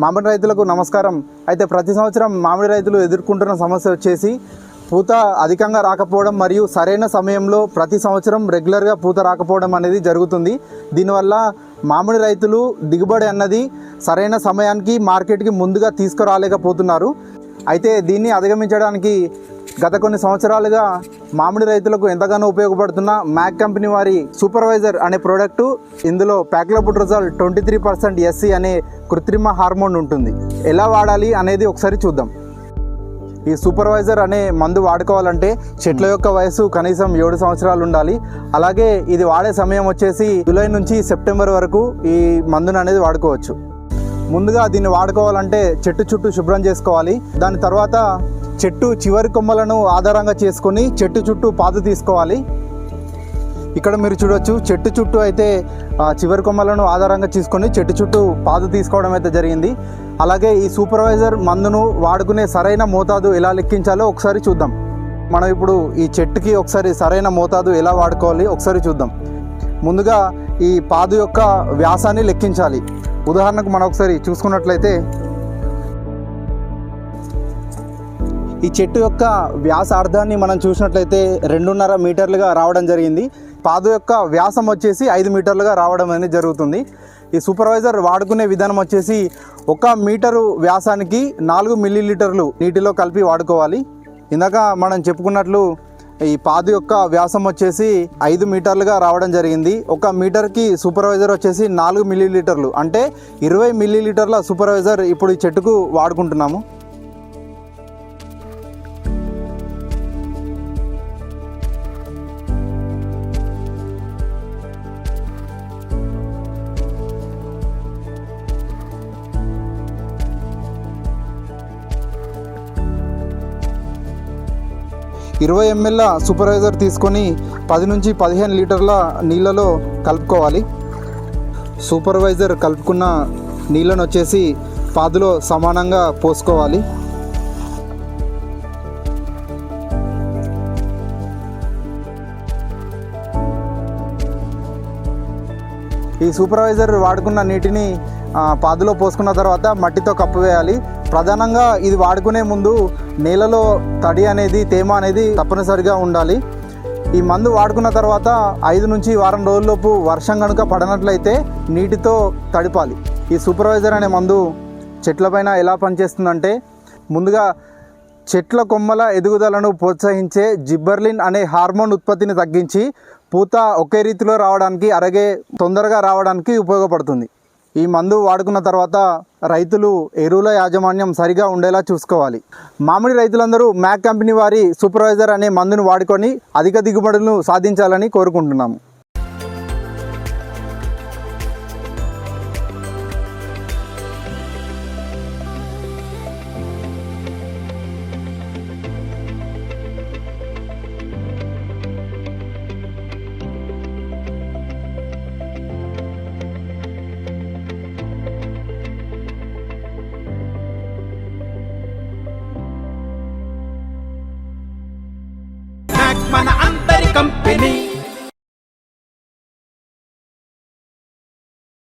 మామిడి రైతులకు నమస్కారం. అయితే ప్రతి సంవత్సరం మామిడి రైతులు ఎదుర్కొంటున్న సమస్య వచ్చేసి పూత అధికంగా రాకపోవడం మరియు సరైన సమయంలో ప్రతి సంవత్సరం రెగ్యులర్గా పూత రాకపోవడం అనేది జరుగుతుంది. దీనివల్ల మామిడి రైతులు దిగుబడి అన్నది సరైన సమయానికి మార్కెట్కి ముందుగా తీసుకురాలేకపోతున్నారు. అయితే దీన్ని అధిగమించడానికి గత కొన్ని సంవత్సరాలుగా మామిడి రైతులకు ఎంతగానో ఉపయోగపడుతున్న మ్యాక్ కంపెనీ వారి సూపర్వైజర్ అనే ప్రోడక్టు, ఇందులో ప్యాక్లోబుట్రజోల్ 23% SC అనే కృత్రిమ హార్మోన్ ఉంటుంది. ఎలా వాడాలి అనేది ఒకసారి చూద్దాం. ఈ సూపర్వైజర్ అనే మందు వాడుకోవాలంటే చెట్ల యొక్క వయసు కనీసం 7 సంవత్సరాలు ఉండాలి. అలాగే ఇది వాడే సమయం వచ్చేసి జూలై నుంచి సెప్టెంబర్ వరకు ఈ మందును అనేది వాడుకోవచ్చు. ముందుగా దీన్ని వాడుకోవాలంటే చెట్టు చుట్టూ శుభ్రం చేసుకోవాలి. దాని తర్వాత చెట్టు చివరి కొమ్మలను ఆధారంగా చేసుకొని చెట్టు చుట్టూ పాదు తీసుకోవాలి. ఇక్కడ మీరు చూడొచ్చు, చెట్టు చుట్టూ అయితే చివరి కొమ్మలను ఆధారంగా తీసుకొని చెట్టు చుట్టూ పాదు తీసుకోవడం అయితే జరిగింది. అలాగే ఈ సూపర్వైజర్ మందును వాడుకునే సరైన మోతాదు ఎలా లెక్కించాలో ఒకసారి చూద్దాం. మనం ఇప్పుడు ఈ చెట్టుకి ఒకసారి సరైన మోతాదు ఎలా వాడుకోవాలి ఒకసారి చూద్దాం. ముందుగా ఈ పాదు యొక్క వ్యాసాన్ని లెక్కించాలి. ఉదాహరణకు మనం ఒకసారి చూసుకున్నట్లయితే ఈ చెట్టు యొక్క వ్యాసార్థాన్ని మనం చూసినట్లయితే 2.5 మీటర్లుగా రావడం జరిగింది. పాదు యొక్క వ్యాసం వచ్చేసి 5 మీటర్లుగా రావడం అనేది జరుగుతుంది. ఈ సూపర్వైజర్ వాడుకునే విధానం వచ్చేసి 1 మీటరు వ్యాసానికి 4 మిల్లీలీటర్లు నీటిలో కలిపి వాడుకోవాలి. ఇందాక మనం చెప్పుకున్నట్లు ఈ పాదు యొక్క వ్యాసం వచ్చేసి 5 మీటర్లుగా రావడం జరిగింది. 1 మీటర్కి సూపర్వైజర్ వచ్చేసి 4 మిల్లీలీటర్లు, అంటే 20 మిల్లీలీటర్ల సూపర్వైజర్ ఇప్పుడు ఈ చెట్టుకు వాడుకుంటున్నాము. ఇరవై ml సూపర్వైజర్ తీసుకొని 10 నుంచి 15 లీటర్ల నీళ్ళలో కలుపుకోవాలి. సూపర్వైజర్ కలుపుకున్న నీళ్ళను వచ్చేసి పాదులో సమానంగా పోసుకోవాలి. ఈ సూపర్వైజర్ వాడుకున్న నీటిని పాదులో పోసుకున్న తర్వాత మట్టితో కప్పివేయాలి. ప్రధానంగా ఇది వాడుకునే ముందు నేలలో తడి అనేది, తేమ అనేది తప్పనిసరిగా ఉండాలి. ఈ మందు వాడుకున్న తర్వాత 5 నుంచి వారం రోజుల్లోపు వర్షం కనుక పడనట్లయితే నీటితో తడిపాలి. ఈ సూపర్వైజర్ అనే మందు చెట్లపైన ఎలా పనిచేస్తుందంటే, ముందుగా చెట్ల కొమ్మల ఎదుగుదలను ప్రోత్సహించే జిబ్బర్లిన్ అనే హార్మోన్ ఉత్పత్తిని తగ్గించి పూత ఒకే రీతిలో రావడానికి, అలాగే తొందరగా రావడానికి ఉపయోగపడుతుంది. ఈ మందు వాడుకున్న తర్వాత రైతులు ఎరువుల యాజమాన్యం సరిగా ఉండేలా చూసుకోవాలి. మామిడి రైతులందరూ మ్యాక్ కంపెనీ వారి సూపర్వైజర్ అనే మందును వాడుకొని అధిక దిగుబడులను సాధించాలని కోరుకుంటున్నాము. మన అందరి కంపెనీ.